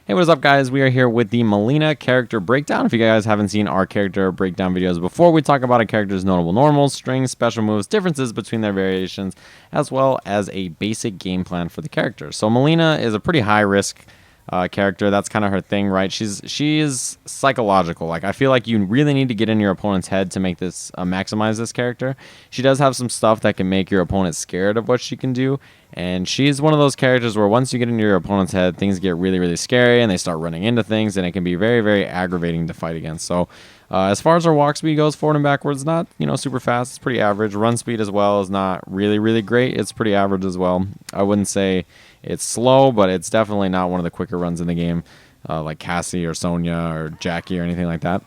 Hey, what is up, guys? We are here with the Mileena character breakdown. If you guys haven't seen our character breakdown videos before, we talk about a character's notable normals, strings, special moves, differences between their variations, as well as a basic game plan for the character. So Mileena is a pretty high-risk character. That's kind of her thing, right? She is psychological. Like, I feel like you really need to get in your opponent's head to make this maximize this character. She does have some stuff that can make your opponent scared of what she can do, and she's one of those characters where once you get into your opponent's head, things get really, really scary, and they start running into things, and it can be very, very aggravating to fight against. So as far as her walk speed goes, forward and backwards, not super fast. It's pretty average. Run speed as well is not really, really great. It's pretty average as well. I wouldn't say it's slow, but it's definitely not one of the quicker runs in the game, like Cassie or Sonya or Jackie or anything like that.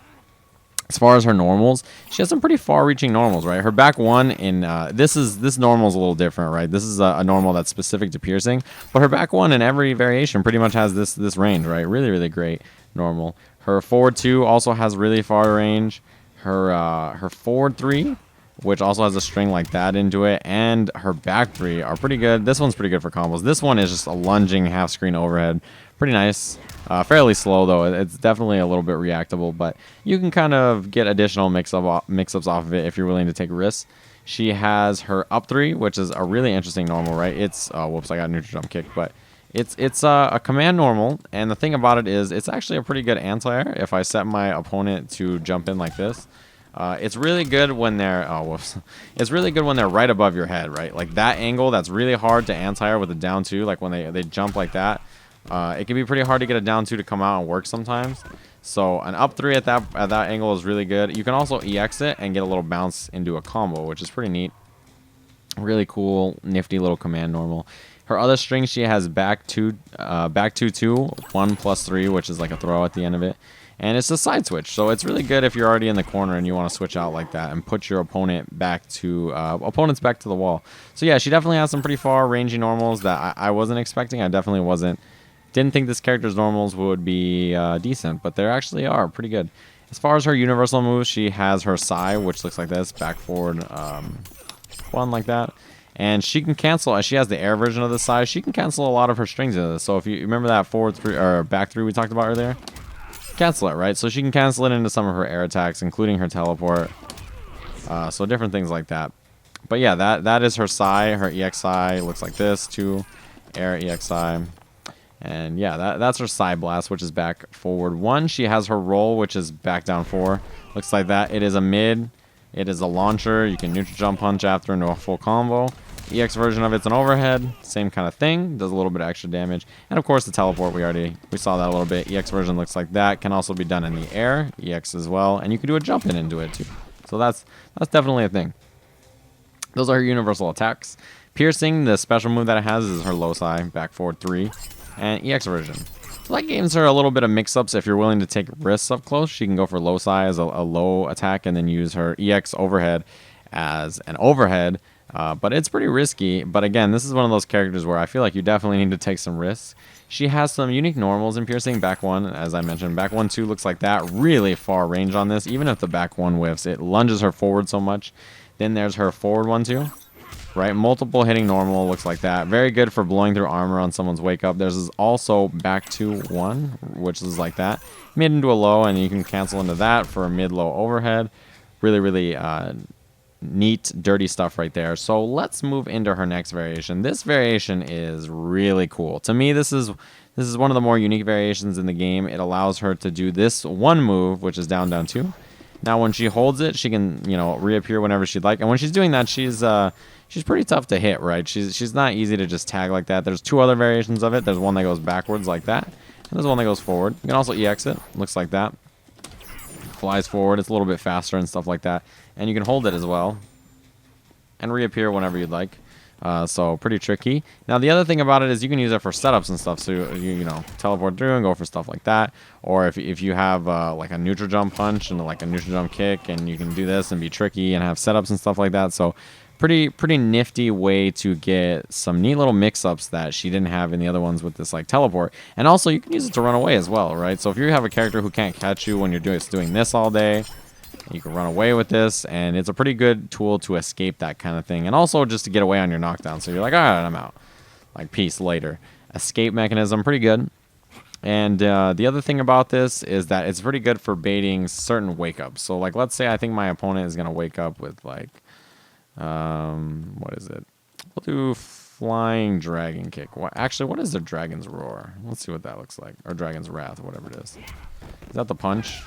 As far as her normals, she has some pretty far-reaching normals, right? Her back one in this normal is a little different, right? This is a normal that's specific to piercing, but her back one in every variation pretty much has this range, right? Really, really great normal. Her forward two also has really far range. Her forward three, which also has a string like that into it, and her back three are pretty good. This one's pretty good for combos. This one is just a lunging half-screen overhead. Pretty nice. Fairly slow, though. It's definitely a little bit reactable, but you can kind of get additional mix-ups off of it if you're willing to take risks. She has her up three, which is a really interesting normal, right? It's, whoops, I got a neutral jump kick, but it's a command normal, and the thing about it is it's actually a pretty good anti-air if I set my opponent to jump in like this. It's really good when they're it's really good when they're right above your head, right? Like that angle, that's really hard to anti-air with a down two, like when they jump like that. It can be pretty hard to get a down two to come out and work sometimes. So an up three at that angle is really good. You can also EX it and get a little bounce into a combo, which is pretty neat. Really cool, nifty little command normal. Her other string, she has back two, 1+3, which is like a throw at the end of it. And it's a side switch, so it's really good if you're already in the corner and you want to switch out like that and put your opponents back to the wall. So yeah, she definitely has some pretty far ranging normals that I wasn't expecting. I definitely didn't think this character's normals would be decent, but they actually are pretty good. As far as her universal moves, she has her Psy, which looks like this, back forward, one like that. And she can cancel, she has the air version of the Psy, she can cancel a lot of her strings into this. So if you remember that forward three or back three we talked about earlier, cancel it, right? So she can cancel it into some of her air attacks, including her teleport. So different things like that. But yeah, that is her Psy. Her EXI looks like this, too. Air EXI. And yeah, that's her Psy Blast, which is back forward 1. She has her roll, which is back down 4. Looks like that. It is a mid. It is a launcher. You can neutral jump punch after into a full combo. EX version of it's an overhead. Same kind of thing. Does a little bit of extra damage. And of course the teleport, we saw that a little bit. EX version looks like that. Can also be done in the air. EX as well. And you can do a jump in into it too. So that's definitely a thing. Those are her universal attacks. Piercing, the special move that it has is her low Psy, back forward 3. And EX version. So that gives her a little bit of mix-ups. If you're willing to take risks up close, she can go for low Psy as a low attack and then use her EX overhead as an overhead. But it's pretty risky. But again, this is one of those characters where I feel like you definitely need to take some risks. She has some unique normals in piercing. Back 1, as I mentioned. Back 1, 2 looks like that. Really far range on this. Even if the back 1 whiffs, it lunges her forward so much. Then there's her forward 1, 2. Right, multiple hitting normal looks like that. Very good for blowing through armor on someone's wake up. There's also back 2, 1, which is like that. Mid into a low, and you can cancel into that for a mid-low overhead. Really, really neat, dirty stuff right there. So let's move into her next variation. This variation is really cool. To me, this is one of the more unique variations in the game. It allows her to do this one move, which is down, down 2. Now, when she holds it, she can, reappear whenever she'd like. And when she's doing that, she's pretty tough to hit, right? She's not easy to just tag like that. There's 2 other variations of it. There's one that goes backwards like that. And there's one that goes forward. You can also EX it. Looks like that. Flies forward. It's a little bit faster and stuff like that. And you can hold it as well. And reappear whenever you'd like. So pretty tricky. Now the other thing about it is you can use it for setups and stuff. So you teleport through and go for stuff like that. Or if you have like a neutral jump punch and like a neutral jump kick, and you can do this and be tricky and have setups and stuff like that. So pretty nifty way to get some neat little mix-ups that she didn't have in the other ones with this like teleport. And also you can use it to run away as well, right? So if you have a character who can't catch you when you're doing this all day, you can run away with this, and it's a pretty good tool to escape that kind of thing. And also just to get away on your knockdown. So you're like, all right, I'm out. Like, peace later. Escape mechanism, pretty good. And the other thing about this is that it's pretty good for baiting certain wake ups. So like, let's say I think my opponent is gonna wake up with like, what is it? We'll do flying dragon kick. Actually, what is the dragon's roar? Let's see what that looks like, or dragon's wrath, or whatever it is. Is that the punch?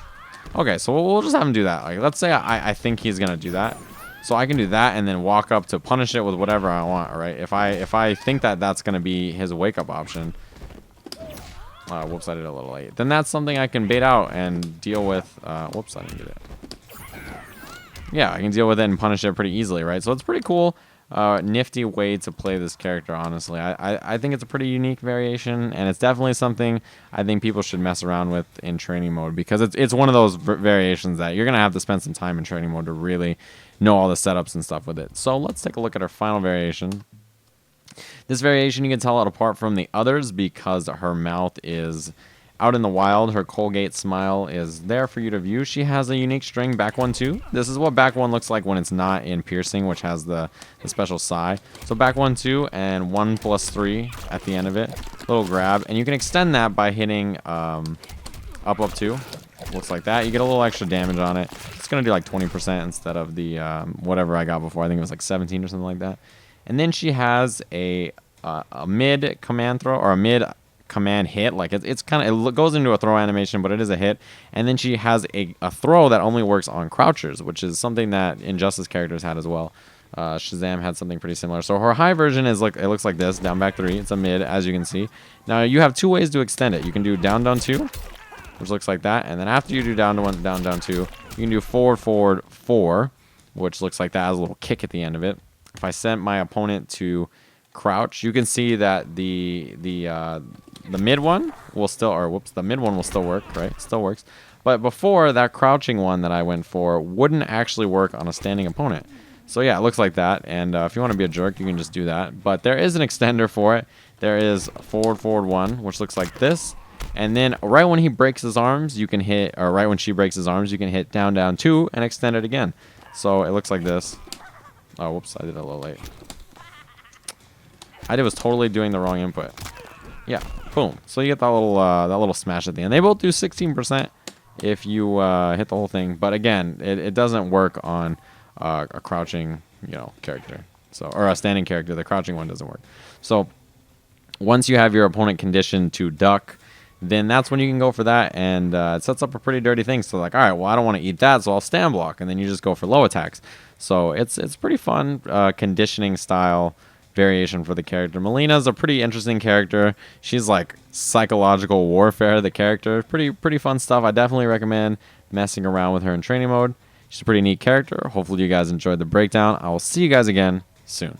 Okay, so we'll just have him do that. Like, let's say I think he's gonna do that, so I can do that and then walk up to punish it with whatever I want. Right? If I think that that's gonna be his wake up option. Whoops, I did it a little late. Then that's something I can bait out and deal with. Whoops, I didn't get it. Yeah, I can deal with it and punish it pretty easily, right? So it's pretty cool. Nifty way to play this character, honestly. I think it's a pretty unique variation, and it's definitely something I think people should mess around with in training mode, because it's one of those variations that you're going to have to spend some time in training mode to really know all the setups and stuff with it. So let's take a look at our final variation. This variation, you can tell it apart from the others because her mouth is out in the wild. Her Colgate smile is there for you to view. She has a unique string, back 1-2. This is what back 1 looks like when it's not in piercing, which has the special sigh. So back 1-2 and 1+3 at the end of it. Little grab, and you can extend that by hitting up 2. Looks like that. You get a little extra damage on it. It's gonna do like 20% instead of the whatever I got before. I think it was like 17 or something like that. And then she has a mid command throw, or a mid command hit. Like it's kind of, it goes into a throw animation, but it is a hit. And then she has a throw that only works on crouchers, which is something that Injustice characters had as well. Shazam had something pretty similar. So her high version is like, it looks like this, down back 3. It's a mid, as you can see. Now you have 2 ways to extend it. You can do down 2, which looks like that. And then after you do down 1, down 2, you can do forward 4, which looks like that, has a little kick at the end of it. If I sent my opponent to crouch, you can see that the mid one will still, or whoops, the mid one will still work, right? Still works. But before, that crouching one that I went for wouldn't actually work on a standing opponent. So yeah, it looks like that. And if you want to be a jerk, you can just do that. But there is an extender for it. There is forward 1, which looks like this. And then right when he breaks his arms, you can hit, or right when she breaks his arms, you can hit down 2 and extend it again. So it looks like this. Oh, whoops, I did it a little late. I was totally doing the wrong input. Yeah, boom. So you get that little smash at the end. They both do 16% if you hit the whole thing. But again, it doesn't work on a crouching, character. So, or a standing character. The crouching one doesn't work. So once you have your opponent conditioned to duck, then that's when you can go for that, and it sets up a pretty dirty thing. So like, all right, well, I don't want to eat that, so I'll stand block, and then you just go for low attacks. So it's pretty fun conditioning style variation for the character. Mileena's a pretty interesting character. She's like psychological warfare, the character. Pretty fun stuff. I definitely recommend messing around with her in training mode. She's a pretty neat character. Hopefully you guys enjoyed the breakdown. I will see you guys again soon.